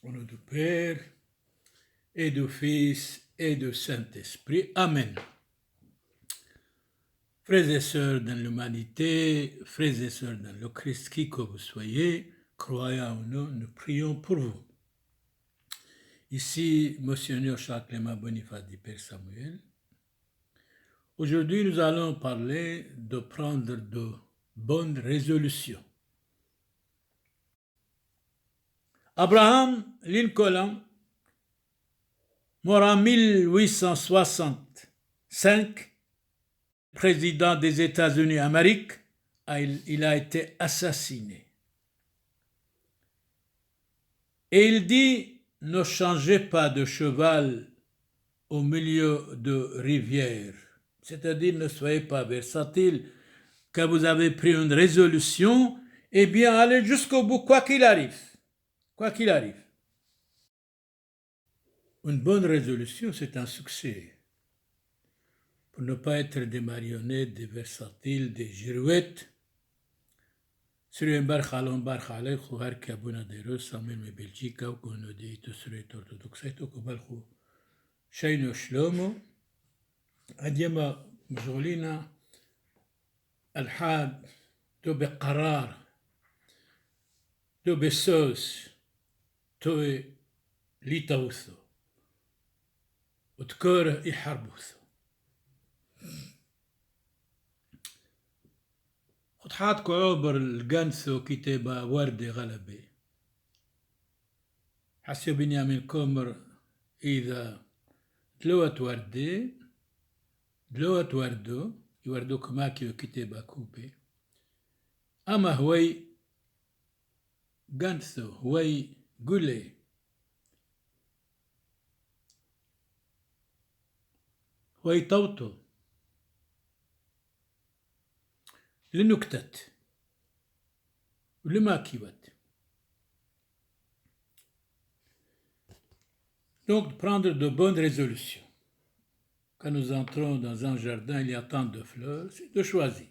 Au nom du Père, et du Fils, et du Saint-Esprit. Amen. Frères et sœurs dans l'humanité, frères et sœurs dans le Christ, qui que vous soyez, croyants ou non, nous prions pour vous. Ici, Monseigneur Charles Clément Boniface du Père Samuel. Aujourd'hui, nous allons parler de prendre de bonnes résolutions. Abraham Lincoln, mort en 1865, président des États-Unis d'Amérique, il a été assassiné. Et il dit, ne changez pas de cheval au milieu de rivières. C'est-à-dire, ne soyez pas versatile. Quand vous avez pris une résolution, eh bien, allez jusqu'au bout, quoi qu'il arrive. Quoi qu'il arrive. Une bonne résolution, c'est un succès. Pour ne pas être des marionnettes, des versatiles, des girouettes. Sürüyen barxalon barxalay xuhar kabuna dero samir me Belgica ou kono de ito sürüyet ortodoksayt o kubalxu شينو شلومو أديما مشغولينا الحاد تو بقرار تو بسوس تو ليتوثو وتكوره يحربوثو خطحات كعوبر الجنثو كتابة وردي غلبي حسيو بنيامين كومر إذا دلوت وردي دلوت وردو يوردوك ماكيو كتابة كوبي أما هوي جانثو هوي قولي هوي توتو لنكتت ولماكيوت. Donc, prendre de bonnes résolutions. Quand nous entrons dans un jardin, il y a tant de fleurs, c'est de choisir.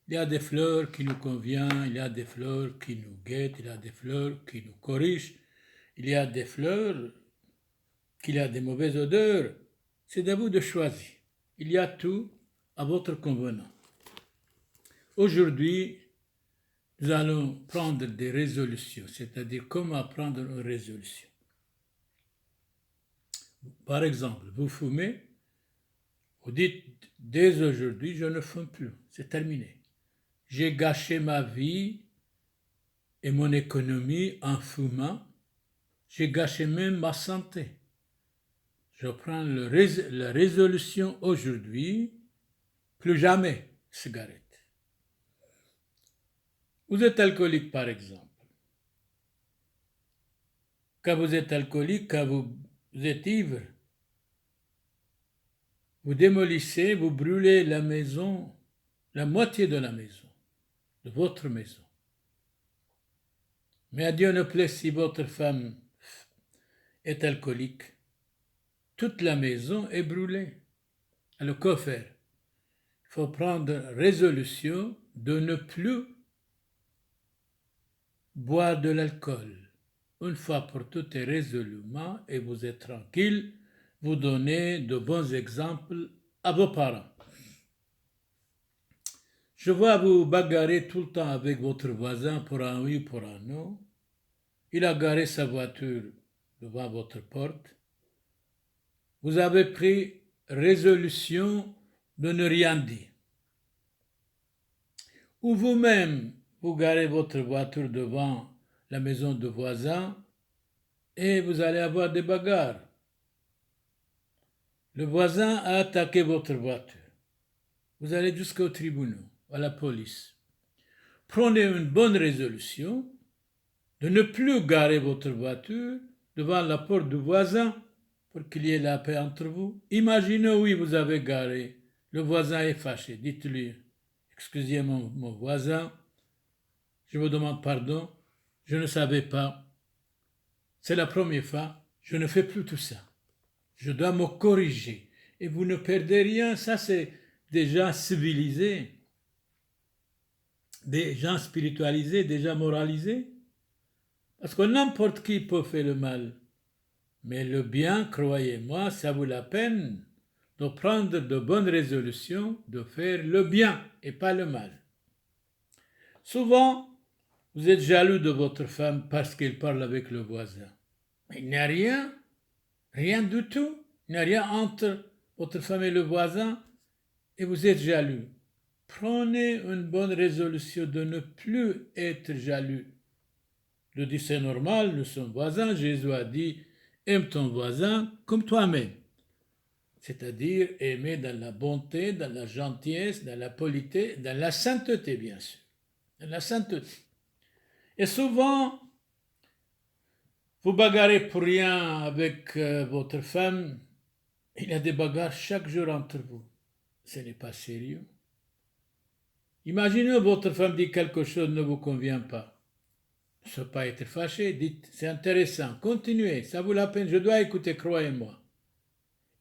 Il y a des fleurs qui nous conviennent, il y a des fleurs qui nous guettent, il y a des fleurs qui nous corrigent, il y a des fleurs qui ont des mauvaises odeurs. C'est à vous de choisir. Il y a tout à votre convenance. Aujourd'hui, nous allons prendre des résolutions, c'est-à-dire comment prendre une résolution. Par exemple, vous fumez, vous dites, dès aujourd'hui, je ne fume plus, c'est terminé. J'ai gâché ma vie et mon économie en fumant, j'ai gâché même ma santé. Je prends la résolution aujourd'hui, plus jamais cigarette. Vous êtes alcoolique, par exemple. Quand vous êtes alcoolique, quand vous êtes ivre, vous démolissez, vous brûlez la maison, la moitié de la maison, de votre maison. Mais à Dieu ne plaît, si votre femme est alcoolique, toute la maison est brûlée. Alors que faire? Il faut prendre résolution de ne plus boire de l'alcool. Une fois pour toutes et résolument, et vous êtes tranquille, vous donnez de bons exemples à vos parents. Je vois vous bagarrer tout le temps avec votre voisin pour un oui, pour un non. Il a garé sa voiture devant votre porte. Vous avez pris résolution de ne rien dire. Ou vous-même, vous garez votre voiture devant la maison de voisin et vous allez avoir des bagarres. Le voisin a attaqué votre voiture. Vous allez jusqu'au tribunal, à la police. Prenez une bonne résolution de ne plus garer votre voiture devant la porte du voisin pour qu'il y ait la paix entre vous. Imaginez, oui, vous avez garé, le voisin est fâché. Dites-lui, excusez mon voisin, je vous demande pardon, je ne savais pas, c'est la première fois, je ne fais plus tout ça. Je dois me corriger. Et vous ne perdez rien, ça c'est des gens civilisés, des gens spiritualisés, des gens moralisés. Parce que n'importe qui peut faire le mal. Mais le bien, croyez-moi, ça vaut la peine de prendre de bonnes résolutions, de faire le bien et pas le mal. Souvent, vous êtes jaloux de votre femme parce qu'elle parle avec le voisin. Mais il n'y a rien du tout. Il n'y a rien entre votre femme et le voisin et vous êtes jaloux. Prenez une bonne résolution de ne plus être jaloux. Je dis c'est normal, nous sommes voisins. Jésus a dit aime ton voisin comme toi-même. C'est-à-dire aimer dans la bonté, dans la gentillesse, dans la politesse, dans la sainteté, bien sûr. Dans la sainteté. Et souvent, vous bagarrez pour rien avec votre femme. Il y a des bagarres chaque jour entre vous. Ce n'est pas sérieux. Imaginez votre femme dit quelque chose ne vous convient pas. Ne pas être fâché, dites c'est intéressant, continuez, ça vaut la peine, je dois écouter, croyez-moi.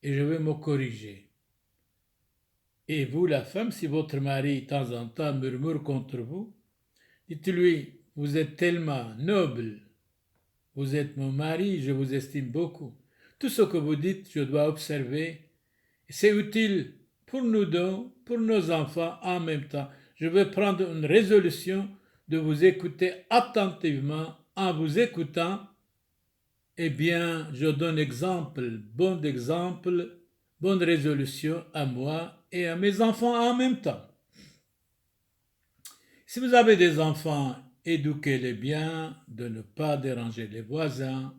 Et je vais me corriger. Et vous, la femme, si votre mari, de temps en temps, murmure contre vous, dites-lui, vous êtes tellement noble, vous êtes mon mari, je vous estime beaucoup. Tout ce que vous dites, je dois observer. C'est utile pour nous deux, pour nos enfants en même temps. Je vais prendre une résolution de vous écouter attentivement. En vous écoutant, eh bien, je donne bon exemple, bonne résolution à moi et à mes enfants en même temps. Si vous avez des enfants, éduquez-les bien de ne pas déranger les voisins.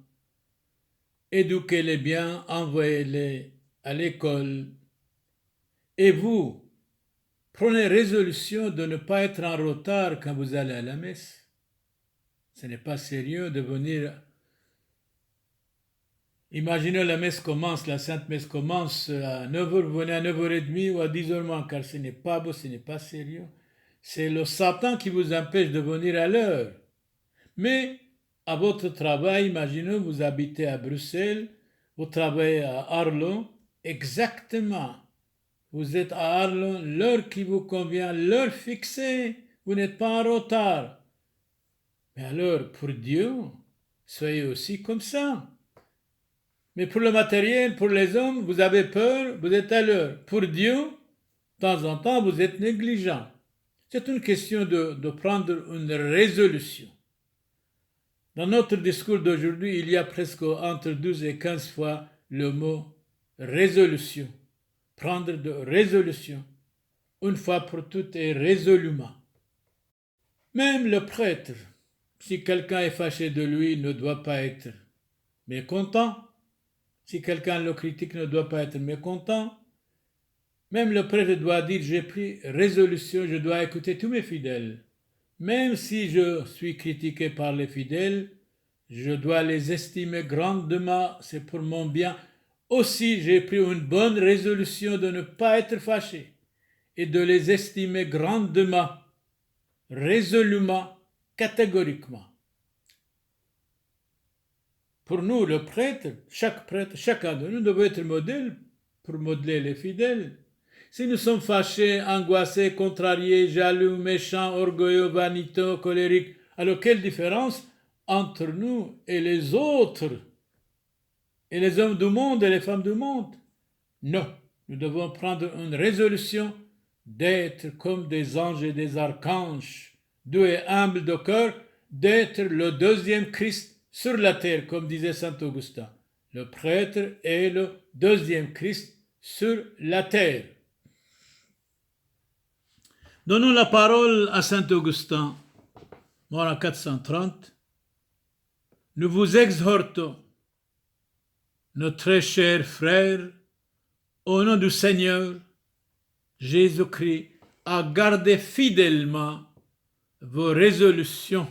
Éduquez-les bien, envoyez-les à l'école. Et vous, prenez résolution de ne pas être en retard quand vous allez à la messe. Ce n'est pas sérieux de venir. Imaginez la messe commence, la Sainte Messe commence à 9h, vous venez à 9h30 ou à 10h moins, car ce n'est pas beau, ce n'est pas sérieux. C'est le Satan qui vous empêche de venir à l'heure. Mais à votre travail, imaginez, vous habitez à Bruxelles, vous travaillez à Arlon, exactement. Vous êtes à Arlon, l'heure qui vous convient, l'heure fixée, vous n'êtes pas en retard. Mais alors, pour Dieu, soyez aussi comme ça. Mais pour le matériel, pour les hommes, vous avez peur, vous êtes à l'heure. Pour Dieu, de temps en temps, vous êtes négligent. C'est une question de prendre une résolution. Dans notre discours d'aujourd'hui, il y a presque entre 12 et 15 fois le mot résolution. Prendre de résolution, une fois pour toutes et résolument. Même le prêtre, si quelqu'un est fâché de lui, ne doit pas être mécontent. Si quelqu'un le critique, ne doit pas être mécontent. Même le prêtre doit dire, j'ai pris résolution, je dois écouter tous mes fidèles. Même si je suis critiqué par les fidèles, je dois les estimer grandement, c'est pour mon bien. Aussi, j'ai pris une bonne résolution de ne pas être fâché et de les estimer grandement, résolument, catégoriquement. Pour nous, le prêtre, chacun de nous devait être modèle pour modeler les fidèles. Si nous sommes fâchés, angoissés, contrariés, jaloux, méchants, orgueilleux, vaniteux, colériques, alors quelle différence entre nous et les autres, et les hommes du monde et les femmes du monde? Non, nous devons prendre une résolution d'être comme des anges et des archanges, doux et humbles de cœur, d'être le deuxième Christ sur la terre, comme disait saint Augustin. Le prêtre est le deuxième Christ sur la terre. Donnons la parole à saint Augustin, mort en 430. Nous vous exhortons, nos très chers frères, au nom du Seigneur Jésus-Christ, à garder fidèlement vos résolutions,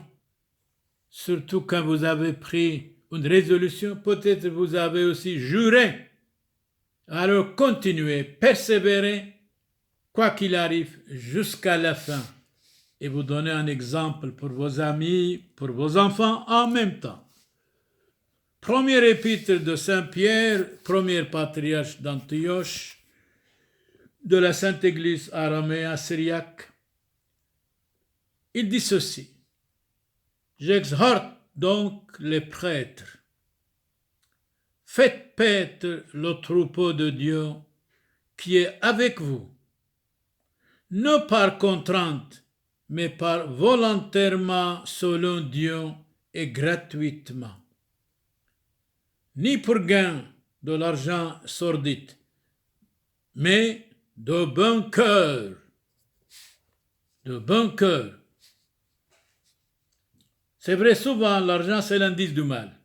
surtout quand vous avez pris une résolution, peut-être vous avez aussi juré. Alors continuez, persévérez, quoi qu'il arrive, jusqu'à la fin. Et vous donnez un exemple pour vos amis, pour vos enfants en même temps. Premier épître de Saint Pierre, premier patriarche d'Antioche, de la Sainte Église araméen-syriaque, il dit ceci: j'exhorte donc les prêtres, faites paître le troupeau de Dieu qui est avec vous, non par contrainte, mais par volontairement selon Dieu et gratuitement. Ni pour gain de l'argent sordide, mais de bon cœur. De bon cœur. C'est vrai, souvent, l'argent, c'est l'indice du mal.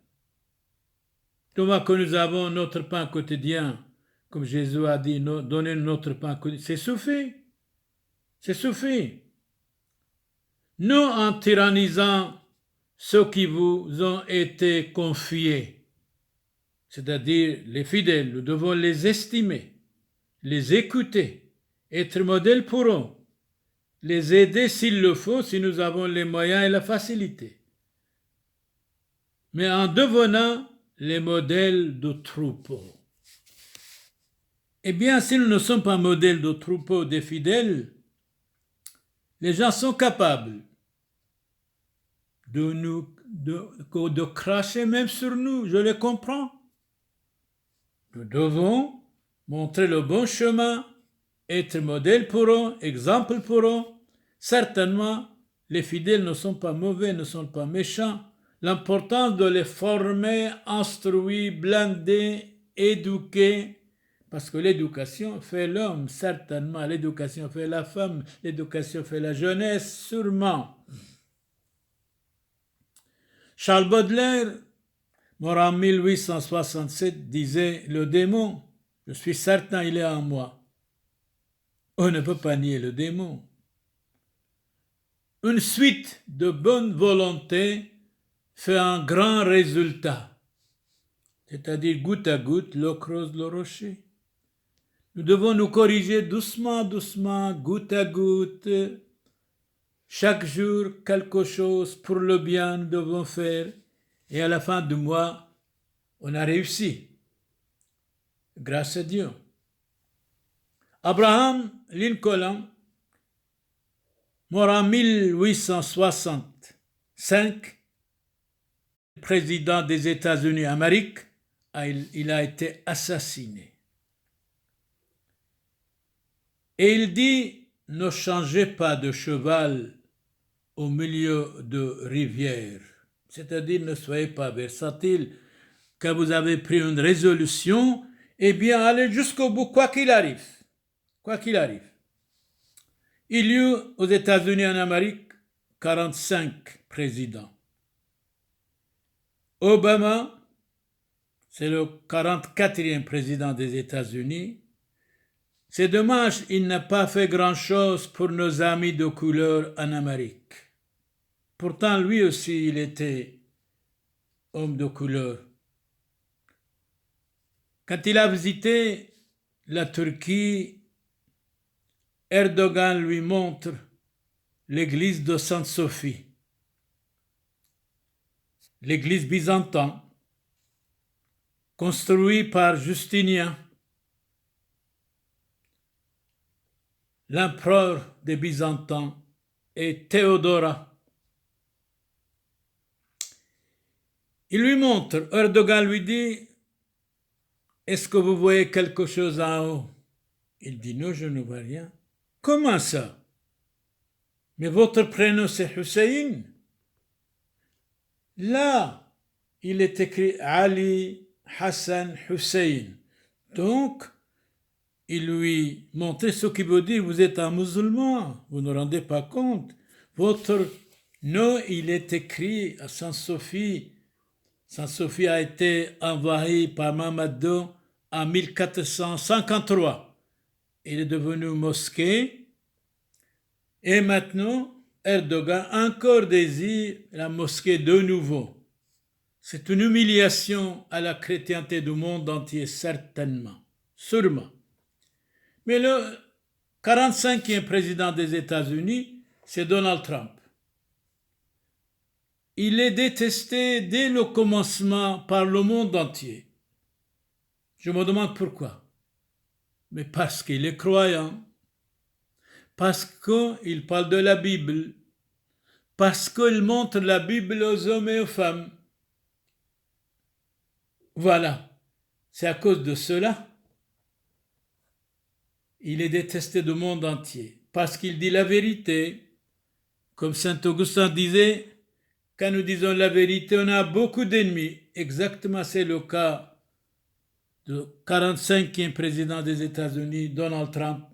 Comment que nous avons notre pain quotidien, comme Jésus a dit, donner notre pain quotidien, c'est suffit. C'est suffit. Non en tyrannisant ceux qui vous ont été confiés, c'est-à-dire les fidèles, nous devons les estimer, les écouter, être modèle pour eux, les aider s'il le faut, si nous avons les moyens et la facilité. Mais en devenant les modèles de troupeau. Eh bien, si nous ne sommes pas modèles de troupeau des fidèles, les gens sont capables de cracher même sur nous, je les comprends. Nous devons montrer le bon chemin, être modèle pour eux, exemple pour eux. Certainement, les fidèles ne sont pas mauvais, ne sont pas méchants. L'importance de les former, instruire, blinder, éduquer, parce que l'éducation fait l'homme, certainement. L'éducation fait la femme, l'éducation fait la jeunesse, sûrement. Charles Baudelaire, mort en 1867, disait « Le démon, je suis certain il est en moi. » On ne peut pas nier le démon. Une suite de bonne volonté fait un grand résultat, c'est-à-dire goutte à goutte, l'eau creuse le rocher. Nous devons nous corriger doucement, doucement, goutte à goutte. Chaque jour, quelque chose pour le bien nous devons faire. Et à la fin du mois, on a réussi. Grâce à Dieu. Abraham Lincoln, mort en 1865, président des États-Unis d'Amérique, il a été assassiné. Et il dit, ne changez pas de cheval au milieu de rivières. C'est-à-dire, ne soyez pas versatile. Quand vous avez pris une résolution, eh bien, allez jusqu'au bout, quoi qu'il arrive. Quoi qu'il arrive. Il y eut aux États-Unis d'Amérique 45 présidents. Obama, c'est le 44e président des États-Unis. C'est dommage, il n'a pas fait grand-chose pour nos amis de couleur en Amérique. Pourtant, lui aussi, il était homme de couleur. Quand il a visité la Turquie, Erdogan lui montre l'église de Sainte-Sophie, l'église byzantine, construite par Justinien, l'empereur des Byzantins, et Théodora. Il lui montre, Erdogan lui dit, est-ce que vous voyez quelque chose en haut? Il dit, non, je ne vois rien. Comment ça? Mais votre prénom c'est Hussein? Là, il est écrit Ali Hassan Hussein. Donc, il lui montrait ce qui veut dire, vous êtes un musulman, vous ne rendez pas compte. Votre nom, il est écrit à Sainte-Sophie. Sainte-Sophie a été envahie par Mohammed II en 1453. Il est devenu mosquée. Et maintenant, Erdogan encore désire la mosquée de nouveau. C'est une humiliation à la chrétienté du monde entier, certainement, sûrement. Mais le 45e président des États-Unis, c'est Donald Trump. Il est détesté dès le commencement par le monde entier. Je me demande pourquoi. Mais parce qu'il est croyant. Parce qu'il parle de la Bible. parce qu'il montre la Bible aux hommes et aux femmes. Voilà, c'est à cause de cela. Il est détesté du monde entier, parce qu'il dit la vérité. Comme saint Augustin disait, quand nous disons la vérité, on a beaucoup d'ennemis. Exactement, c'est le cas du 45e président des États-Unis, Donald Trump.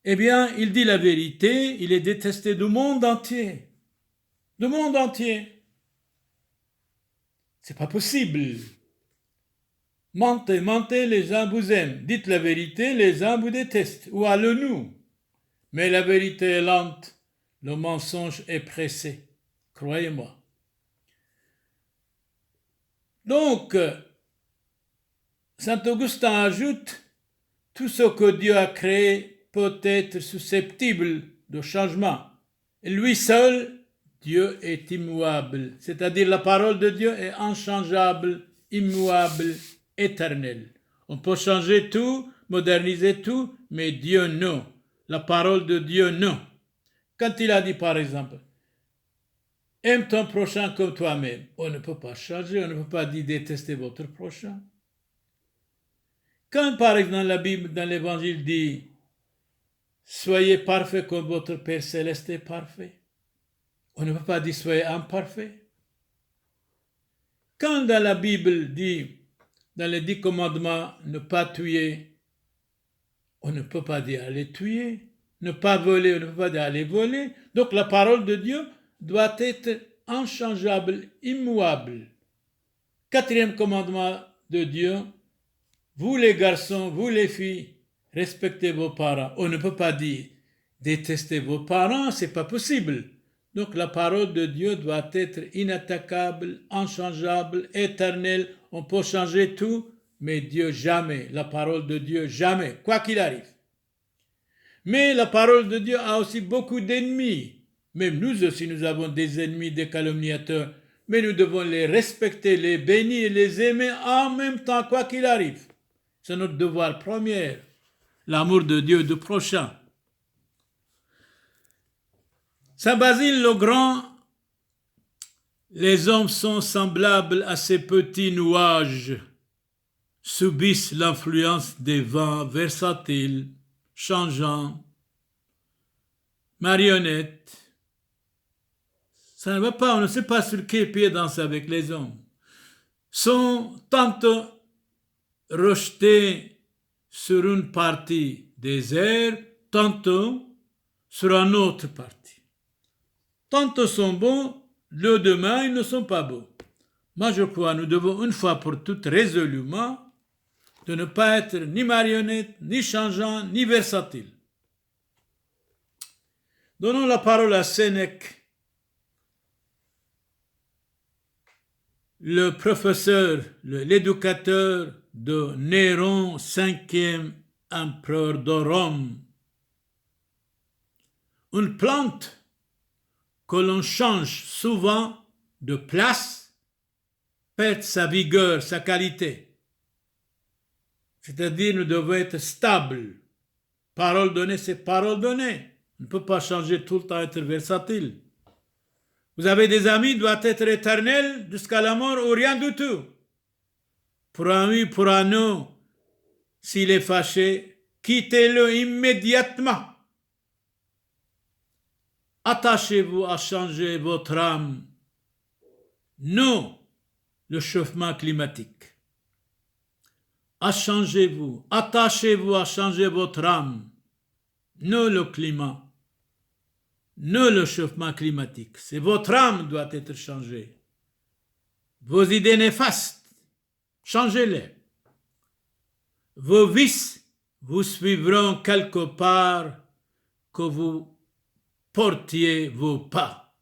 Eh bien, il dit la vérité, il est détesté du monde entier. Du monde entier. C'est pas possible. Mentez, mentez, les gens vous aiment. Dites la vérité, les gens vous détestent. Ou allons-nous? Mais la vérité est lente, le mensonge est pressé. Croyez-moi. Donc, saint Augustin ajoute, tout ce que Dieu a créé peut être susceptible de changement. Lui seul, Dieu est immuable, c'est-à-dire la parole de Dieu est inchangeable, immuable, éternelle. On peut changer tout, moderniser tout, mais Dieu non. La parole de Dieu non. Quand il a dit par exemple, aime ton prochain comme toi-même, on ne peut pas changer, on ne peut pas dire détester votre prochain. Quand par exemple la Bible dans l'Évangile dit soyez parfaits comme votre Père Céleste est parfait, on ne peut pas dire soyez imparfaits. Quand dans la Bible dit dans les 10 commandements ne pas tuer, on ne peut pas dire aller tuer. Ne pas voler, on ne peut pas dire aller voler. Donc la parole de Dieu doit être inchangeable, immuable. 4e commandement de Dieu, vous les garçons, vous les filles, respectez vos parents. On ne peut pas dire détestez vos parents, c'est pas possible. Donc la parole de Dieu doit être inattaquable, inchangeable, éternelle. On peut changer tout, mais Dieu jamais. La parole de Dieu jamais, quoi qu'il arrive. Mais la parole de Dieu a aussi beaucoup d'ennemis. Même nous aussi, nous avons des ennemis, des calomniateurs. Mais nous devons les respecter, les bénir et les aimer en même temps, quoi qu'il arrive. C'est notre devoir premier. L'amour de Dieu, du prochain. Saint Basile le Grand, les hommes sont semblables à ces petits nuages, subissent l'influence des vents versatiles, changeants, marionnettes. Ça ne va pas, on ne sait pas sur quel pied danser avec les hommes. Sont tantôt rejetés sur une partie des airs, tantôt sur une autre partie. Tantôt sont bons, le demain ils ne sont pas bons. Moi je crois nous devons une fois pour toutes résolument de ne pas être ni marionnette, ni changeant, ni versatile. Donnons la parole à Sénèque, le professeur, l'éducateur de Néron, 5e empereur de Rome. Une plante que l'on change souvent de place perd sa vigueur, sa qualité. C'est-à-dire nous devons être stables. Parole donnée, c'est parole donnée. On ne peut pas changer tout le temps, être versatile. Vous avez des amis, doivent être éternels jusqu'à la mort ou rien du tout. Pour un oui, pour un non, s'il est fâché, quittez-le immédiatement. Attachez-vous à changer votre âme. Non, le chauffement climatique. Attachez-vous à changer votre âme. Non, le climat. Non, le chauffement climatique. C'est votre âme qui doit être changée. Vos idées néfastes, changez-les. Vos vices vous suivront quelque part que vous portiez vos pas.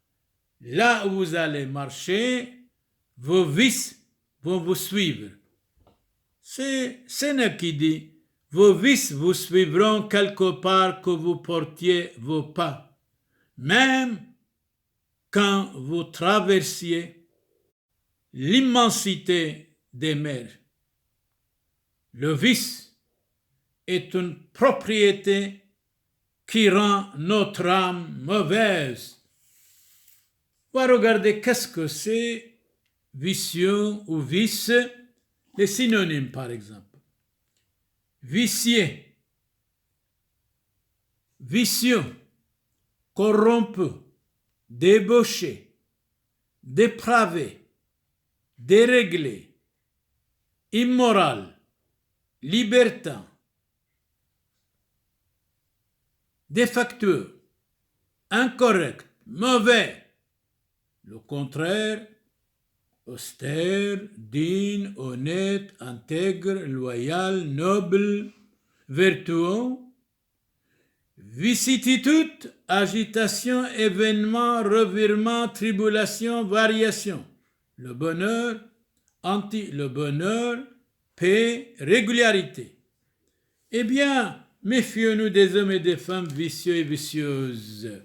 Là où vous allez marcher, vos vices vont vous suivre. C'est Sénèque qui dit, vos vices vous suivront quelque part que vous portiez vos pas. Même quand vous traversiez l'immensité des mers. Le vice est une propriété qui rend notre âme mauvaise. On va regarder qu'est-ce que c'est vicieux ou vice, les synonymes par exemple. Vicié, vicieux, corrompu, débauché, dépravé, déréglé, immoral, libertin, défectueux, incorrect, mauvais. Le contraire, austère, digne, honnête, intègre, loyal, noble, vertueux. Vicissitude, agitation, événement, revirement, tribulation, variation. Le bonheur, le bonheur, paix, régularité. Eh bien, méfions-nous des hommes et des femmes vicieux et vicieuses.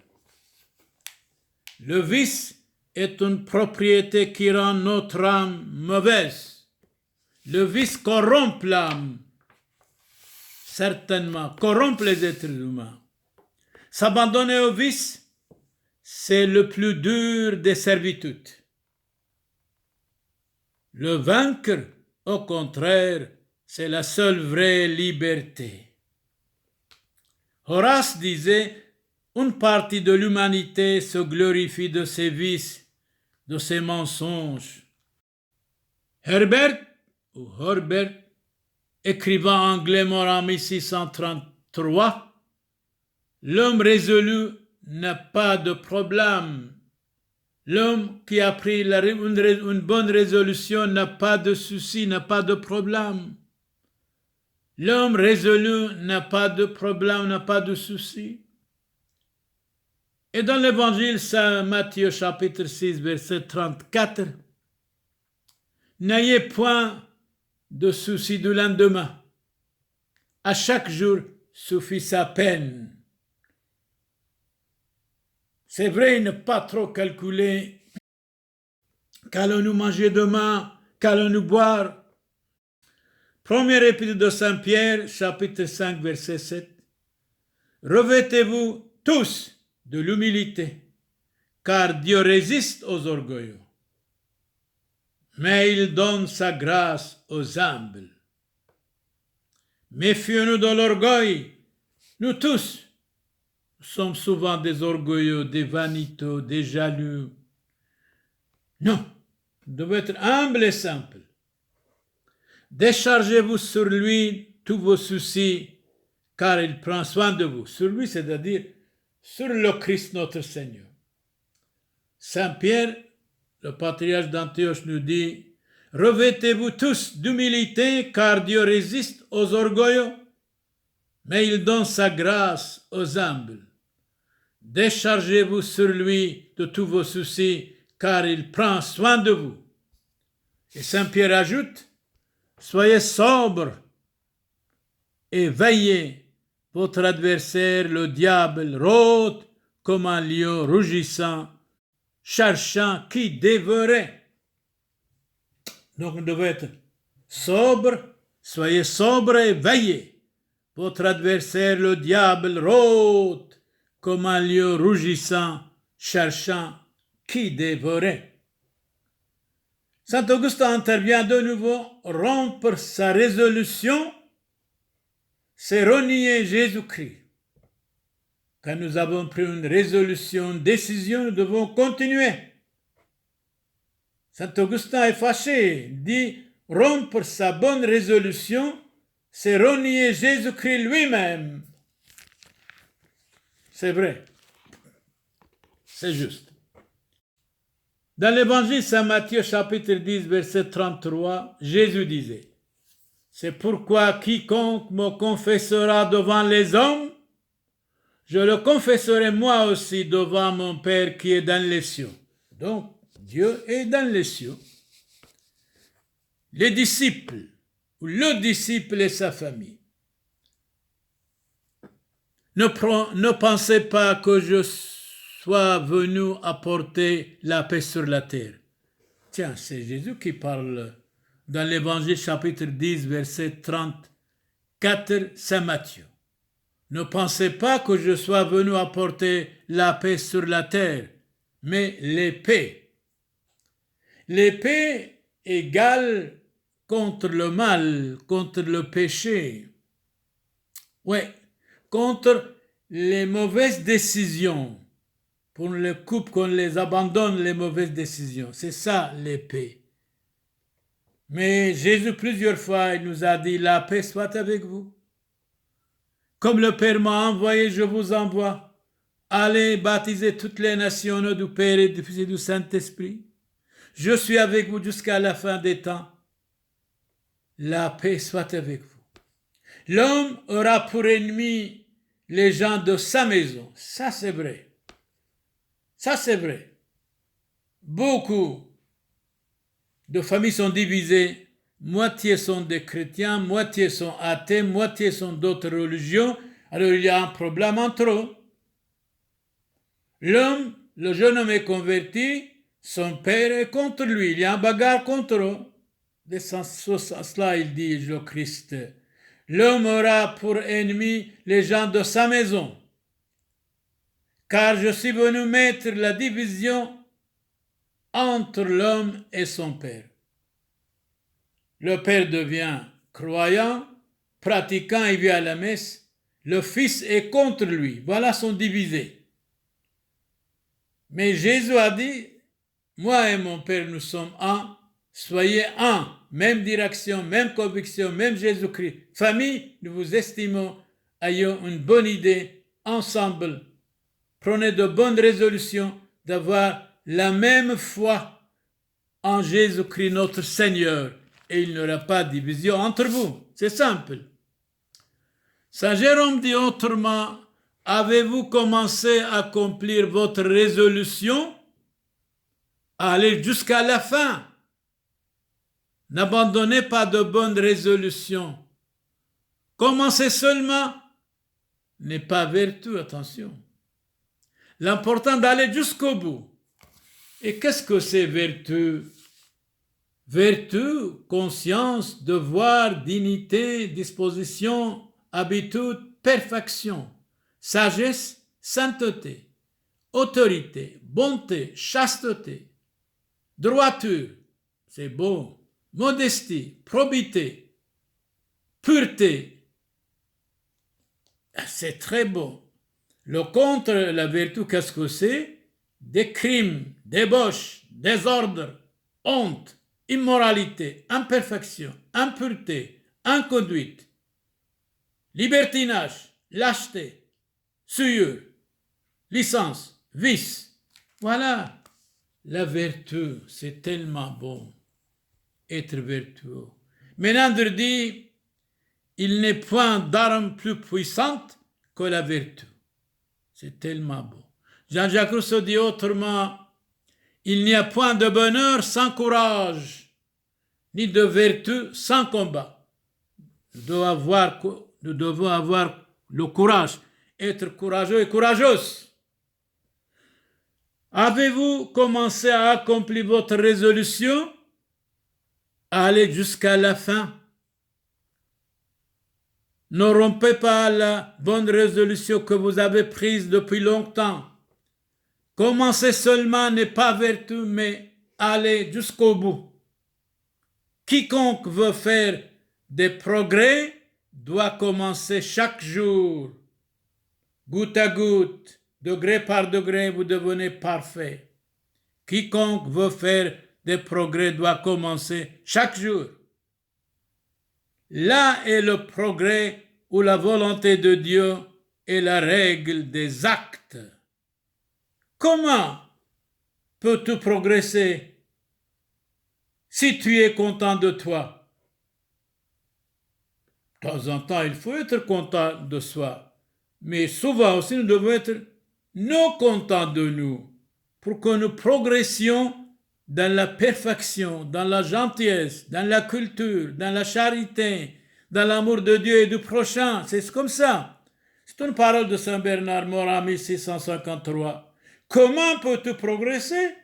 Le vice est une propriété qui rend notre âme mauvaise. Le vice corrompt l'âme, certainement, corrompt les êtres humains. S'abandonner au vice, c'est le plus dur des servitudes. Le vaincre, au contraire, c'est la seule vraie liberté. Horace disait, une partie de l'humanité se glorifie de ses vices, de ses mensonges. Herbert, écrivain anglais mort en 1633, l'homme résolu n'a pas de problème. L'homme qui a pris une bonne résolution n'a pas de souci, n'a pas de problème. L'homme résolu n'a pas de problème, n'a pas de souci. Et dans l'évangile Saint Matthieu chapitre 6 verset 34, n'ayez point de souci du lendemain. À chaque jour suffit sa peine. C'est vrai, ne pas trop calculer qu'allons-nous manger demain, qu'allons-nous boire. Première épître de Saint Pierre, chapitre 5, verset 7. Revêtez-vous tous de l'humilité, car Dieu résiste aux orgueilleux, mais il donne sa grâce aux humbles. Méfions-nous de l'orgueil. Nous tous sommes souvent des orgueilleux, des vaniteux, des jaloux. Non, vous devez être humble et simple. Déchargez-vous sur lui tous vos soucis, car il prend soin de vous. Sur lui, c'est-à-dire sur le Christ notre Seigneur. Saint Pierre, le patriarche d'Antioche, nous dit, revêtez-vous tous d'humilité, car Dieu résiste aux orgueilleux, mais il donne sa grâce aux humbles. Déchargez-vous sur lui de tous vos soucis, car il prend soin de vous. Et Saint Pierre ajoute, soyez sobres et veillez. Votre adversaire, le diable, rôde comme un lion rugissant, cherchant qui dévorer. Donc, on devait être sobre, soyez sobre et veillez. Votre adversaire, le diable, rôde comme un lion rougissant, cherchant qui dévorer. Saint Augustin intervient de nouveau, rompre sa résolution, c'est renier Jésus-Christ. Quand nous avons pris une résolution, une décision, nous devons continuer. Saint Augustin est fâché, il dit, rompre sa bonne résolution, c'est renier Jésus-Christ lui-même. C'est vrai. C'est juste. Dans l'évangile Saint Matthieu chapitre 10 verset 33, Jésus disait, c'est pourquoi quiconque me confessera devant les hommes, je le confesserai moi aussi devant mon Père qui est dans les cieux. Donc, Dieu est dans les cieux. Les disciples, ou le disciple et sa famille. Ne pensez pas que je sois venu apporter la paix sur la terre. Tiens, c'est Jésus qui parle dans l'évangile chapitre 10, verset 34, Saint Matthieu. Ne pensez pas que je sois venu apporter la paix sur la terre. mais l'épée. L'épée égale contre le mal, contre le péché. Oui, contre les mauvaises décisions. Pour les couples, qu'on les abandonne, les mauvaises décisions. C'est ça l'épée. Mais Jésus, plusieurs fois, il nous a dit, la paix soit avec vous. Comme le Père m'a envoyé, je vous envoie. Allez baptiser toutes les nations au nom du Père et du Fils et du Saint-Esprit. Je suis avec vous jusqu'à la fin des temps. La paix soit avec vous. L'homme aura pour ennemi les gens de sa maison. Ça, c'est vrai. Ça, c'est vrai. Beaucoup de familles sont divisées. Moitié sont des chrétiens, moitié sont athées, moitié sont d'autres religions. Alors, il y a un problème entre eux. L'homme, le jeune homme est converti, son père est contre lui. Il y a un bagarre contre eux. De cela, il dit le Christ. L'homme aura pour ennemi les gens de sa maison. Car je suis venu mettre la division entre l'homme et son père. Le père devient croyant, pratiquant, il vient à la messe. Le fils est contre lui. Voilà, sont divisés. Mais Jésus a dit, moi et mon père, nous sommes un. Soyez un. Même direction, même conviction, même Jésus-Christ. Famille, nous vous estimons, ayons une bonne idée, ensemble. Prenez de bonnes résolutions d'avoir la même foi en Jésus-Christ notre Seigneur. Et il n'y aura pas de division entre vous. C'est simple. Saint Jérôme dit autrement, avez-vous commencé à accomplir votre résolution? Allez jusqu'à la fin. N'abandonnez pas de bonnes résolutions. Commencez seulement n'est pas vertu, attention. L'important d'aller jusqu'au bout. Et qu'est-ce que c'est vertu? Vertu, conscience, devoir, dignité, disposition, habitude, perfection, sagesse, sainteté, autorité, bonté, chasteté, droiture, c'est beau, modestie, probité, pureté, c'est très beau. Le contre, la vertu, qu'est-ce que c'est? Des crimes, débauches, désordre, honte, immoralité, imperfection, impureté, inconduite, libertinage, lâcheté, souillure, licence, vice. Voilà, la vertu, c'est tellement bon, être vertueux. Ménandre dit, il n'est point d'arme plus puissante que la vertu. C'est tellement beau. Jean-Jacques Rousseau dit autrement, il n'y a point de bonheur sans courage, ni de vertu sans combat. Nous devons avoir le courage, être courageux et courageuse. Avez-vous commencé à accomplir votre résolution? Allez jusqu'à la fin. Ne rompez pas la bonne résolution que vous avez prise depuis longtemps. Commencer seulement n'est pas vertu, mais aller jusqu'au bout. Quiconque veut faire des progrès doit commencer chaque jour. Goutte à goutte, degré par degré, vous devenez parfait. Quiconque veut faire des progrès doit commencer chaque jour. Là est le progrès où la volonté de Dieu est la règle des actes. Comment peux-tu progresser si tu es content de toi? De temps en temps, il faut être content de soi. Mais souvent aussi, nous devons être non contents de nous pour que nous progressions dans la perfection, dans la gentillesse, dans la culture, dans la charité, dans l'amour de Dieu et du prochain. C'est comme ça. C'est une parole de Saint Bernard mort en 1653. Comment peux-tu progresser?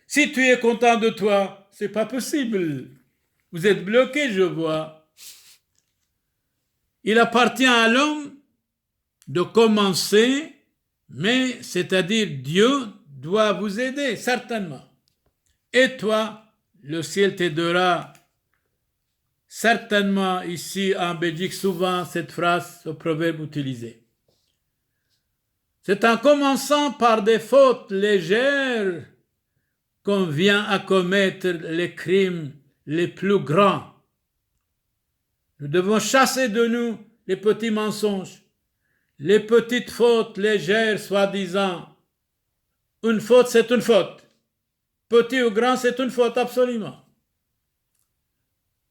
Si tu es content de toi, c'est pas possible. Vous êtes bloqué, je vois. Il appartient à l'homme de commencer, mais c'est-à-dire Dieu doit vous aider, certainement. Et toi, le ciel t'aidera. Certainement, ici en Belgique, souvent cette phrase, ce proverbe utilisé. C'est en commençant par des fautes légères qu'on vient à commettre les crimes les plus grands. Nous devons chasser de nous les petits mensonges, les petites fautes légères, soi-disant. Une faute, c'est une faute. Petit ou grand, c'est une faute, absolument.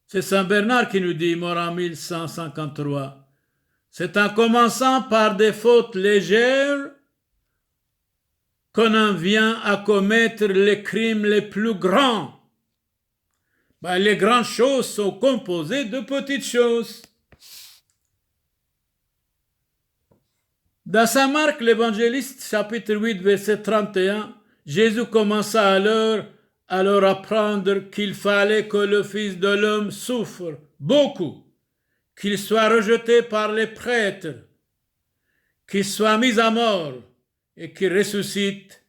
C'est Saint Bernard qui nous dit, mort en 1153, c'est en commençant par des fautes légères qu'on en vient à commettre les crimes les plus grands. Les grandes choses sont composées de petites choses. Dans Saint Marc, l'évangéliste, chapitre 8, verset 31, Jésus commença alors à leur apprendre qu'il fallait que le Fils de l'homme souffre beaucoup, qu'il soit rejeté par les prêtres, qu'il soit mis à mort et qu'il ressuscite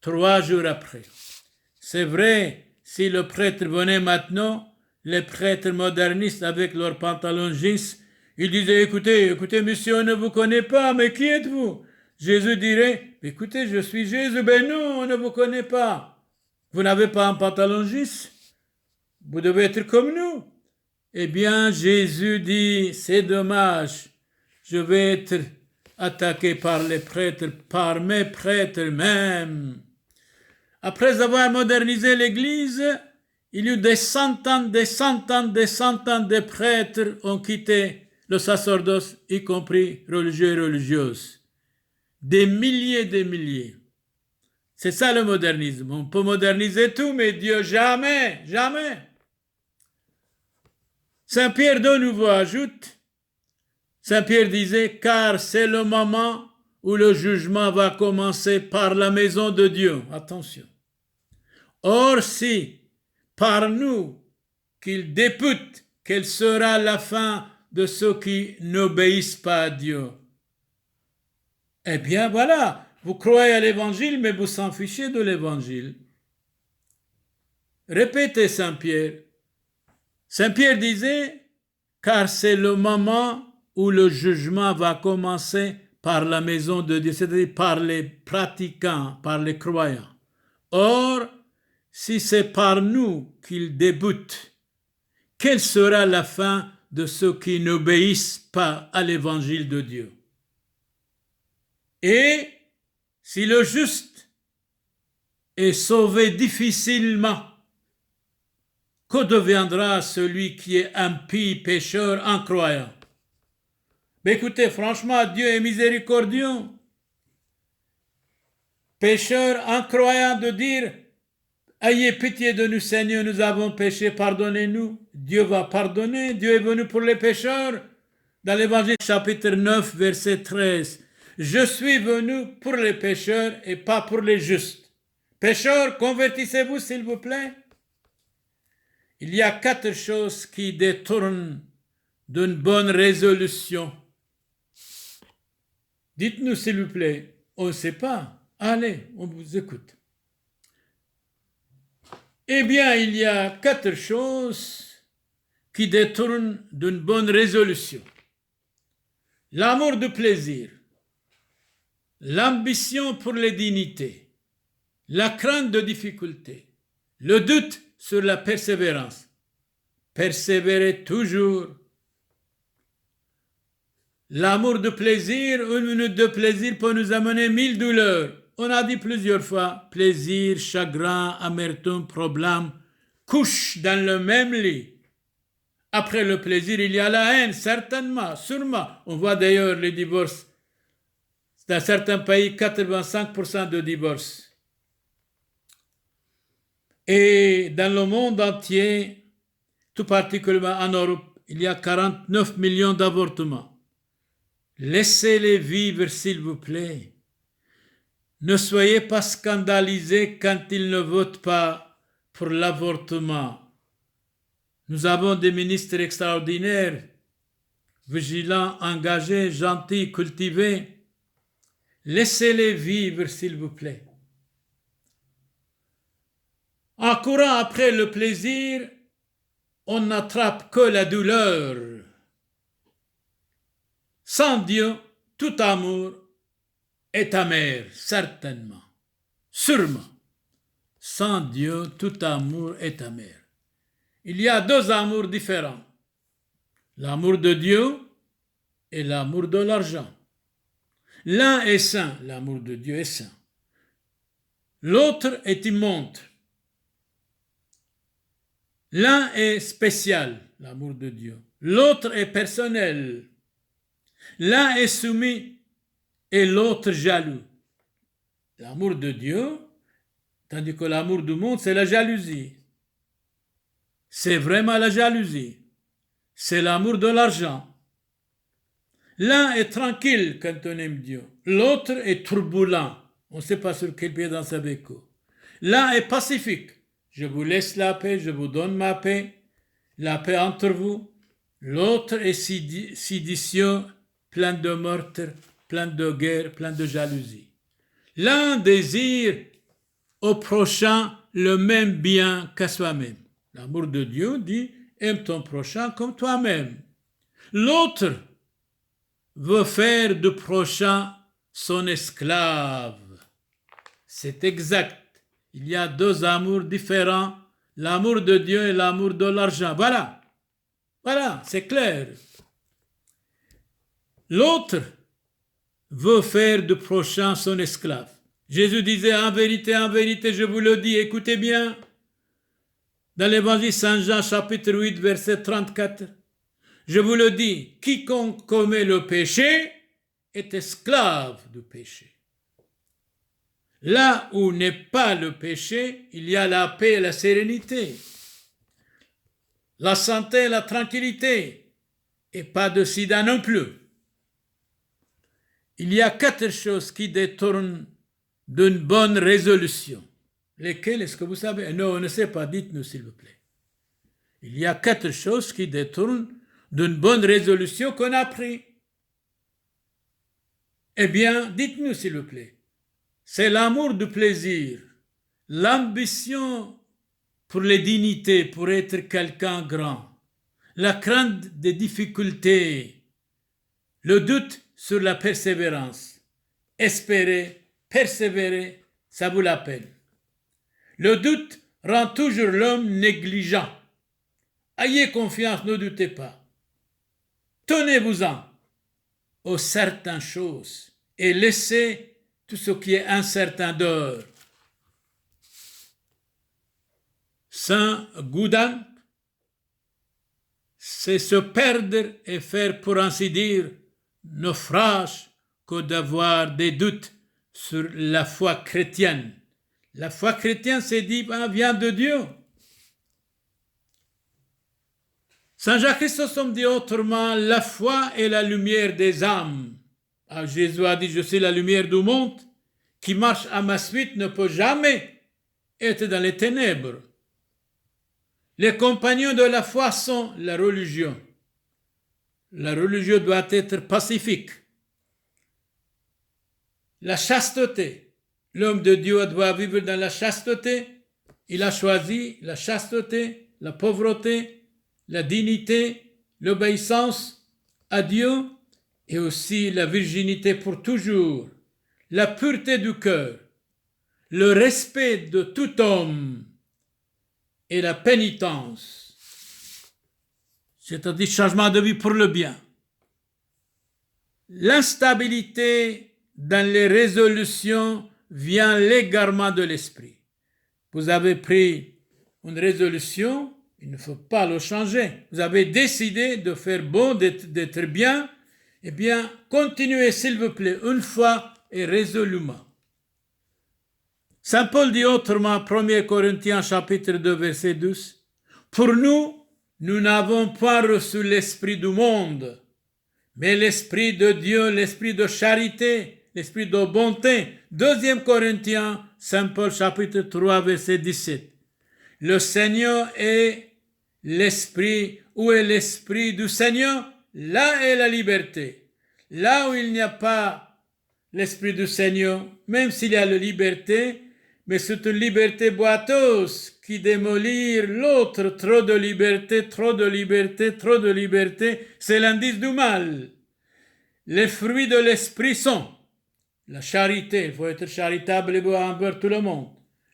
3 jours après. C'est vrai, si le prêtre venait maintenant, les prêtres modernistes avec leurs pantalons jeans, ils disaient, écoutez, monsieur, on ne vous connaît pas, mais qui êtes-vous? Jésus dirait, écoutez, je suis Jésus, ben non, on ne vous connaît pas. Vous n'avez pas un pantalon jeans? Vous devez être comme nous. Eh bien, Jésus dit, c'est dommage, je vais être attaqué par les prêtres, par mes prêtres même. Après avoir modernisé l'Église, il y a eu des centaines de prêtres ont quitté le sacerdoce, y compris religieux et religieuses. Des milliers. C'est ça le modernisme. On peut moderniser tout, mais Dieu jamais. Saint Pierre de nouveau ajoute, Saint Pierre disait, car c'est le moment où le jugement va commencer par la maison de Dieu. Attention. Or, si par nous qu'il débute, quelle sera la fin de ceux qui n'obéissent pas à Dieu? Eh bien voilà, vous croyez à l'évangile, mais vous s'en fichez de l'évangile. Répétez Saint Pierre. Saint Pierre disait, car c'est le moment où le jugement va commencer par la maison de Dieu, c'est-à-dire par les pratiquants, par les croyants. Or, si c'est par nous qu'il débute, quelle sera la fin de ceux qui n'obéissent pas à l'évangile de Dieu? Et si le juste est sauvé difficilement, que deviendra celui qui est impie, pécheur, incroyant? Mais écoutez, franchement, Dieu est miséricordieux. Pécheur, incroyant, de dire, ayez pitié de nous, Seigneur, nous avons péché, pardonnez-nous. Dieu va pardonner. Dieu est venu pour les pécheurs. Dans l'Évangile chapitre 9, verset 13, je suis venu pour les pécheurs et pas pour les justes. Pécheurs, convertissez-vous s'il vous plaît. Il y a 4 choses qui détournent d'une bonne résolution. Dites-nous s'il vous plaît. On ne sait pas. Allez, on vous écoute. Eh bien, il y a 4 choses qui détournent d'une bonne résolution. L'amour du plaisir, l'ambition pour les dignités, la crainte de difficulté, le doute sur la persévérance. Persévérer toujours. L'amour de plaisir, 1 minute de plaisir peut nous amener 1000 douleurs. On a dit plusieurs fois, plaisir, chagrin, amertume, problème, couchent dans le même lit. Après le plaisir, il y a la haine, certainement, sûrement. On voit d'ailleurs les divorces. Dans certains pays, 85% de divorces. Et dans le monde entier, tout particulièrement en Europe, il y a 49 millions d'avortements. Laissez-les vivre, s'il vous plaît. Ne soyez pas scandalisés quand ils ne votent pas pour l'avortement. Nous avons des ministres extraordinaires, vigilants, engagés, gentils, cultivés. Laissez-les vivre, s'il vous plaît. En courant après le plaisir, on n'attrape que la douleur. Sans Dieu, tout amour est amer, certainement, sûrement. Sans Dieu, tout amour est amer. Il y a deux amours différents, l'amour de Dieu et l'amour de l'argent. L'un est saint, l'amour de Dieu est saint. L'autre est immonde. L'un est spécial, l'amour de Dieu. L'autre est personnel. L'un est soumis et l'autre jaloux. L'amour de Dieu, tandis que l'amour du monde, c'est la jalousie. C'est vraiment la jalousie. C'est l'amour de l'argent. L'un est tranquille quand on aime Dieu. L'autre est turbulent. On ne sait pas sur quel pied dans sa béco. L'un est pacifique. Je vous laisse la paix, je vous donne ma paix. La paix entre vous. L'autre est séditieux, plein de meurtres, plein de guerres, plein de jalousie. L'un désire au prochain le même bien qu'à soi-même. L'amour de Dieu dit « aime ton prochain comme toi-même ». L'autre veut faire du prochain son esclave. C'est exact. Il y a deux amours différents, l'amour de Dieu et l'amour de l'argent. Voilà, c'est clair. L'autre veut faire du prochain son esclave. Jésus disait, en vérité, je vous le dis, écoutez bien, dans l'évangile Saint Jean, chapitre 8, verset 34, je vous le dis, quiconque commet le péché est esclave du péché. Là où n'est pas le péché, il y a la paix et la sérénité, la santé et la tranquillité, et pas de sida non plus. Il y a 4 choses qui détournent d'une bonne résolution. Lesquelles est-ce que vous savez? Non, on ne sait pas, dites-nous s'il vous plaît. Il y a 4 choses qui détournent d'une bonne résolution qu'on a prise. Eh bien, dites-nous s'il vous plaît. C'est l'amour du plaisir, l'ambition pour les dignités, pour être quelqu'un grand, la crainte des difficultés, le doute sur la persévérance. Espérer, persévérer, ça vaut la peine. Le doute rend toujours l'homme négligent. Ayez confiance, ne doutez pas. Tenez-vous-en aux certaines choses et laissez tout ce qui est incertain dehors. Saint Gaudens, c'est se perdre et faire, pour ainsi dire, naufrage que d'avoir des doutes sur la foi chrétienne. La foi chrétienne, c'est dit, vient de Dieu. Saint Jacques Chrysostome dit autrement, la foi est la lumière des âmes. Jésus a dit, je suis la lumière du monde, qui marche à ma suite ne peut jamais être dans les ténèbres. Les compagnons de la foi sont la religion. La religion doit être pacifique. La chasteté. L'homme de Dieu doit vivre dans la chasteté. Il a choisi la chasteté, la pauvreté, la dignité, l'obéissance à Dieu et aussi la virginité pour toujours, la pureté du cœur, le respect de tout homme et la pénitence, c'est-à-dire changement de vie pour le bien. L'instabilité dans les résolutions vient l'égarement de l'esprit. Vous avez pris une résolution, il ne faut pas le changer. Vous avez décidé de faire bon, d'être bien, eh bien, continuez s'il vous plaît, une fois et résolument. Saint Paul dit autrement, 1 Corinthiens chapitre 2, verset 12, « Pour nous, nous n'avons pas reçu l'esprit du monde, mais l'esprit de Dieu, l'esprit de charité, l'esprit de bonté. » 2 Corinthiens, Saint Paul chapitre 3, verset 17. Le Seigneur est l'esprit. Où est l'esprit du Seigneur? Là est la liberté. Là où il n'y a pas l'esprit du Seigneur, même s'il y a la liberté, mais c'est une liberté boiteuse qui démolit l'autre. Trop de liberté, trop de liberté, trop de liberté, c'est l'indice du mal. Les fruits de l'esprit sont la charité, il faut être charitable et beau envers tout le monde.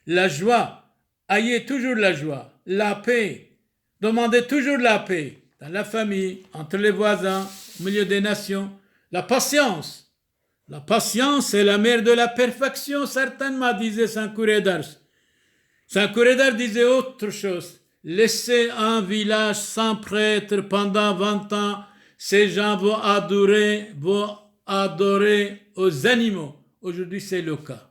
La joie, ayez toujours la joie. La paix, demandez toujours la paix dans la famille, entre les voisins, au milieu des nations. La patience est la mère de la perfection, certainement, disait Saint Curé d'Ars. Saint Curé d'Ars disait autre chose. Laissez un village sans prêtre pendant 20 ans, ces gens vont adorer aux animaux. Aujourd'hui, c'est le cas.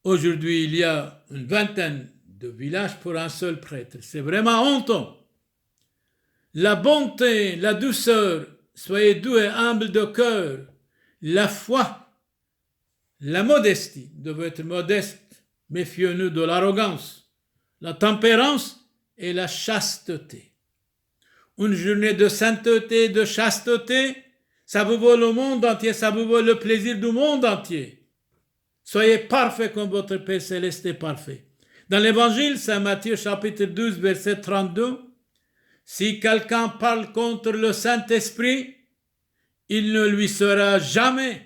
Aujourd'hui, il y a une vingtaine de villages pour un seul prêtre. C'est vraiment honteux. La bonté, la douceur, soyez doux et humbles de cœur. La foi, la modestie, devez être modeste, méfions-nous de l'arrogance, la tempérance et la chasteté. Une journée de sainteté, de chasteté, ça vous vaut le monde entier, ça vous vaut le plaisir du monde entier. Soyez parfaits comme votre Père céleste est parfait. Dans l'évangile, Saint Matthieu chapitre 12, verset 32, si quelqu'un parle contre le Saint-Esprit, il ne lui sera jamais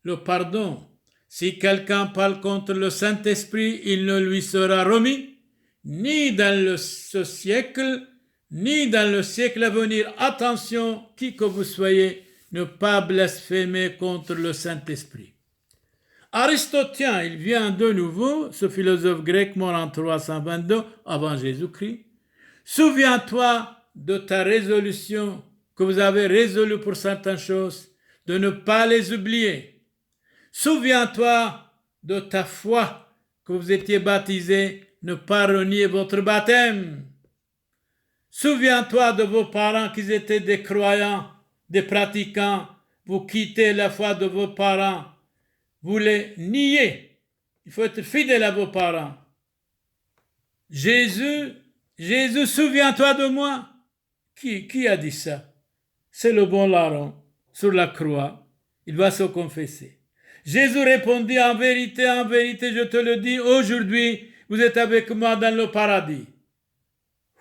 le pardon. Si quelqu'un parle contre le Saint-Esprit, il ne lui sera remis, ni dans ce siècle, ni dans le siècle à venir. Attention, qui que vous soyez, ne pas blasphémer contre le Saint-Esprit. Aristote, il vient de nouveau, ce philosophe grec mort en 322 avant Jésus-Christ. Souviens-toi de ta résolution que vous avez résolue pour certaines choses, de ne pas les oublier. Souviens-toi de ta foi que vous étiez baptisé, ne pas renier votre baptême. Souviens-toi de vos parents qui étaient des croyants, des pratiquants. Vous quittez la foi de vos parents. Vous les niez. Il faut être fidèle à vos parents. Jésus, souviens-toi de moi. Qui a dit ça? C'est le bon larron sur la croix. Il va se confesser. Jésus répondit, en vérité, je te le dis, aujourd'hui, vous êtes avec moi dans le paradis.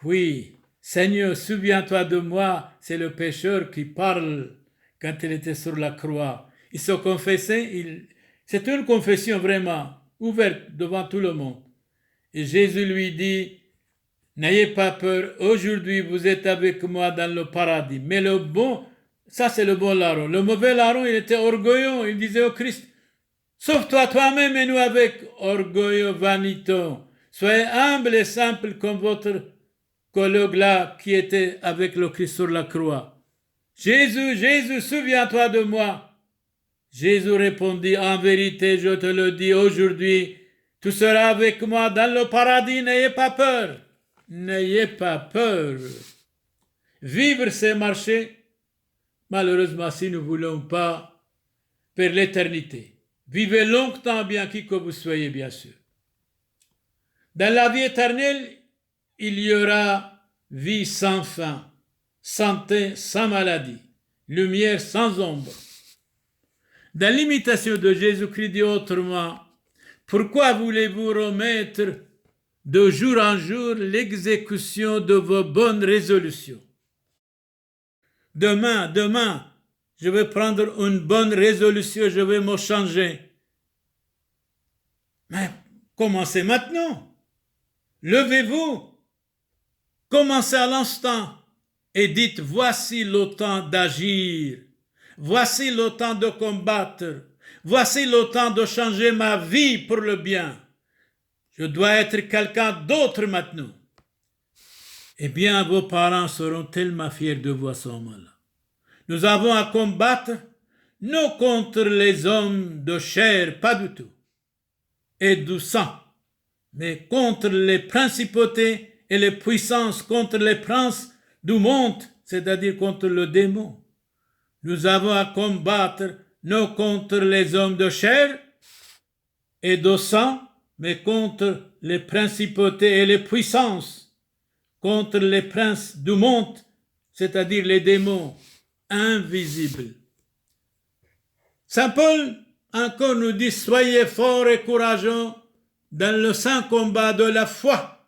Oui, Seigneur, souviens-toi de moi. C'est le pécheur qui parle quand il était sur la croix. Il se confessait, c'est une confession vraiment ouverte devant tout le monde. Et Jésus lui dit, n'ayez pas peur, aujourd'hui vous êtes avec moi dans le paradis. Mais le bon, ça c'est le bon larron. Le mauvais larron, il était orgueilleux. Il disait au Christ, sauve-toi toi-même et nous avec orgueilleux, vaniteux. Soyez humble et simple comme votre collègue là qui était avec le Christ sur la croix. Jésus, souviens-toi de moi. Jésus répondit, en vérité, je te le dis, aujourd'hui, tu seras avec moi dans le paradis, n'ayez pas peur. N'ayez pas peur. Vivre, c'est marcher. Malheureusement, si nous ne voulons pas vers l'éternité. Vivez longtemps, bien qui que vous soyez, bien sûr. Dans la vie éternelle, il y aura vie sans fin, santé sans maladie, lumière sans ombre. Dans l'imitation de Jésus-Christ dit autrement, pourquoi voulez-vous remettre de jour en jour l'exécution de vos bonnes résolutions? Demain, je vais prendre une bonne résolution, je vais me changer. Mais commencez maintenant. Levez-vous. Commencez à l'instant et dites, voici le temps d'agir. Voici le temps de combattre. Voici le temps de changer ma vie pour le bien. Je dois être quelqu'un d'autre maintenant. Eh bien, vos parents seront tellement fiers de vous à ce moment-là. Nous avons à combattre, non contre les hommes de chair, pas du tout, et du sang, mais contre les principautés et les puissances, contre les princes du monde, c'est-à-dire contre le démon. Nous avons à combattre non contre les hommes de chair et de sang, mais contre les principautés et les puissances, contre les princes du monde, c'est-à-dire les démons invisibles. Saint Paul, encore nous dit, soyez forts et courageux dans le saint combat de la foi.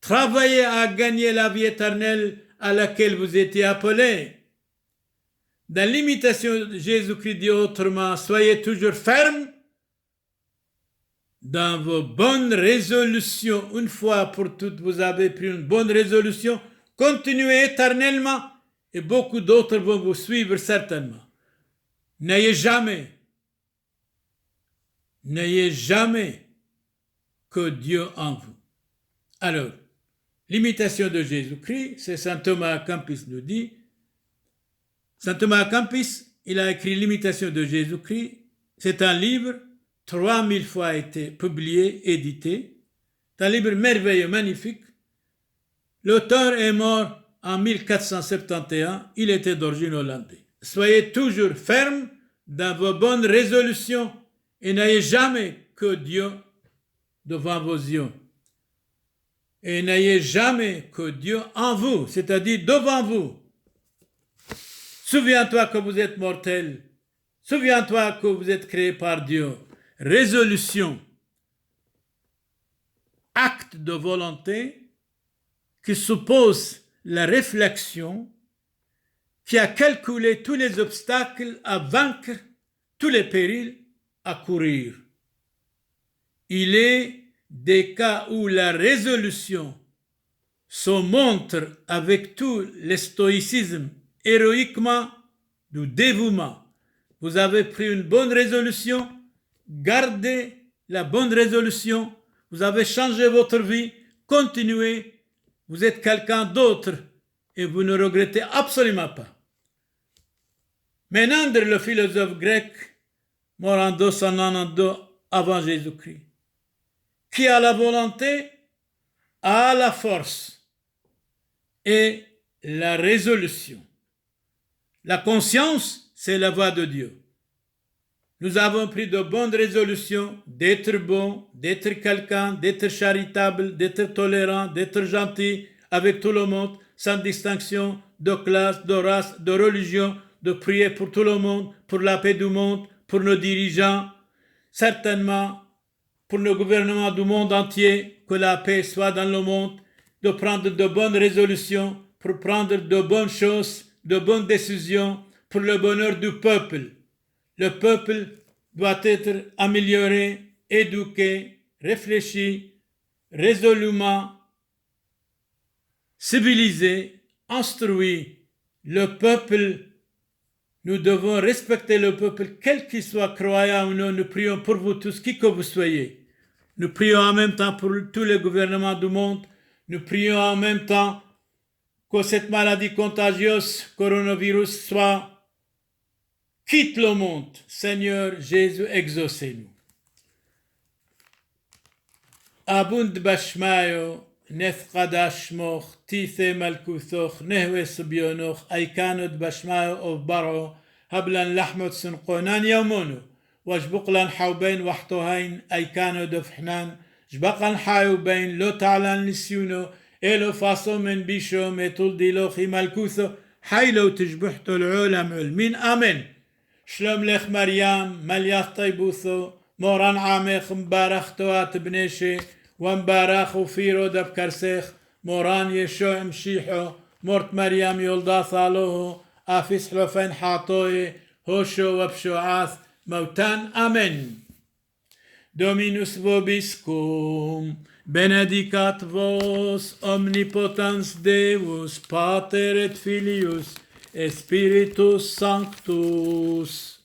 Travaillez à gagner la vie éternelle à laquelle vous étiez appelés. Dans l'imitation de Jésus-Christ dit autrement, soyez toujours fermes dans vos bonnes résolutions. Une fois pour toutes, vous avez pris une bonne résolution, continuez éternellement et beaucoup d'autres vont vous suivre certainement. N'ayez jamais que Dieu en vous. Alors, l'imitation de Jésus-Christ, c'est saint Thomas à Kempis nous dit, saint Thomas à Kempis, il a écrit l'imitation de Jésus-Christ, c'est un livre, 3000 fois a été publié, édité, c'est un livre merveilleux, magnifique. L'auteur est mort en 1471, il était d'origine hollandaise. Soyez toujours fermes dans vos bonnes résolutions et n'ayez jamais que Dieu devant vos yeux. Et n'ayez jamais que Dieu en vous, c'est-à-dire devant vous. Souviens-toi que vous êtes mortel. Souviens-toi que vous êtes créé par Dieu. Résolution, acte de volonté qui suppose la réflexion, qui a calculé tous les obstacles à vaincre, tous les périls à courir. Il est des cas où la résolution se montre avec tout le stoïcisme, héroïquement, du dévouement. Vous avez pris une bonne résolution, gardez la bonne résolution, vous avez changé votre vie, continuez, vous êtes quelqu'un d'autre et vous ne regrettez absolument pas. Ménandre, le philosophe grec, mort en 292 avant Jésus-Christ, qui a la volonté, a la force et la résolution. La conscience, c'est la voix de Dieu. Nous avons pris de bonnes résolutions d'être bon, d'être quelqu'un, d'être charitable, d'être tolérant, d'être gentil avec tout le monde, sans distinction de classe, de race, de religion, de prier pour tout le monde, pour la paix du monde, pour nos dirigeants, certainement pour le gouvernement du monde entier, que la paix soit dans le monde, de prendre de bonnes résolutions, pour prendre de bonnes choses, de bonnes décisions pour le bonheur du peuple. Le peuple doit être amélioré, éduqué, réfléchi, résolument, civilisé, instruit. Le peuple, nous devons respecter le peuple, quel qu'il soit, croyant ou non. Nous prions pour vous tous, qui que vous soyez. Nous prions en même temps pour tous les gouvernements du monde. Nous prions en même temps que cette maladie contagieuse, coronavirus, quitte le monde. Seigneur Jésus, exaucez-nous. Abund bashmayo, neth qadash moch, tithe malkuthoch, nehwe subionoch, aikanot bashmayo of baro, hablan lahmot sunqonan yamono, wajbuqlan حوبين وحطوهين أيكانو دفحنان جبقان حايوبين لو تعلن لسيونو إلو فاصو من بيشو ميتول ديلو خي مالكوثو حيلو تجبحتو العولم علمين آمين شلوم لخ مريم ملياث طيبوثو موران عامخ مبارختوات بنيشي ومبارخو فيرو دبكرسيخ موران يشو امشيحو مورت مريم يولدا ثالوهو آفيس حلوفين حاطوي هوشو وبشوعاث موتان آمين Dominus vobiscum, benedicat vos omnipotens Deus, Pater et Filius, et Spiritus Sanctus.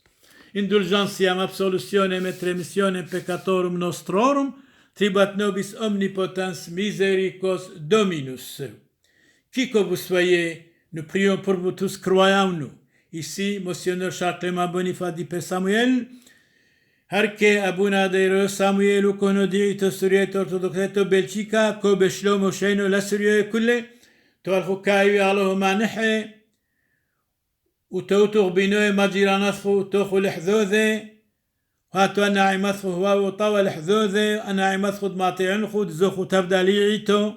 Indulgentiam absolutionem et remissionem peccatorum nostrorum, tribat nobis omnipotens misericors Dominus. Qui que vous soyez, nous prions pour vous tous, croyons-nous. Ici, Monseigneur Charles-Clément Boniface dit Père Samuel, Harke abuna deiro Samuel konodi to suriet orthodoxeto Belgica ko beshlomo sheno la surie kulle to alhukai alo manihe وتوتغ بنوي مجرى نصفه توخو الحذوذي هاتو أنا عمثه هو وطوى الحذوذي أنا عمثه دماطي عنخو دزوخو تبدا ليعيتو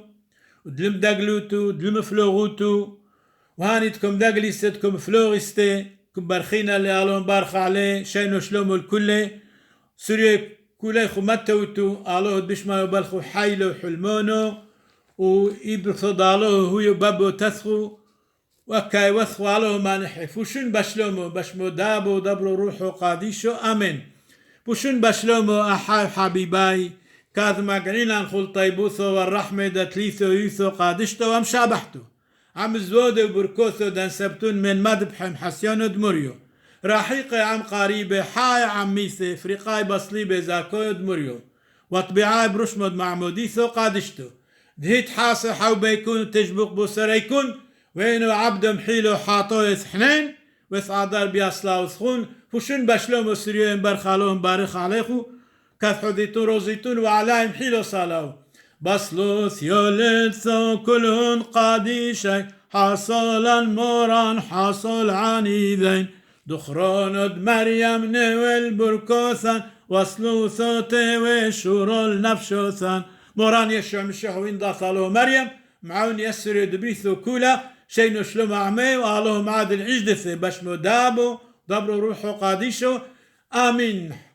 ودلم دقلوتو دلم فلوغوتو وهانيتكم دقليستكم فلوغستي كبرخينا اللي ألون بارخ عليه شينو شلومو الكل سوريا كله خمتوتو ألوه بشما يبالخو حيلو حلمونو ويبرثو دالوه هو بابو تثخو وكاي وثخو ألوه ما نحي فوشن بشلومو بشمو دابو دبرو روحو قاديشو أمين فوشن بشلومو أحاي حبيباي كاذما قرينا نخل طيبوثو والرحمة دتليثو يوثو قادشتو ومشابحتو عم زودو بركوثو دان سبتون من مدبحم حسيانو دمريو راحيقي عم قريبة حاي عم ميثي فريقاي بصليبة زاكو دمريو وطبيعاي برشمد معموديثو قادشتو دهيت حاسة حو بيكون تجبق بوسريكون وينو عبد محيلو حاطو يثحنين ويثعدار بياسلاو ثخون فوشن بشلومو سريوين برخالوهم بارخ عليخو كثحديتون روزيتون وعلاهم حيلو صالاو بصلوث يولدثو كلهن قاديشي حصل الموران حصل عنيذين دخرون مريم نوال بركوثان وصلوثو تيوي شورو النفشوثان موران يشعر مشيحوين داثالو مريم معون يسر دبيثو كولا شينو شلوم عمي وقالوهم عاد العجدثي بشمو دابو دبرو روحو قاديشو آمين.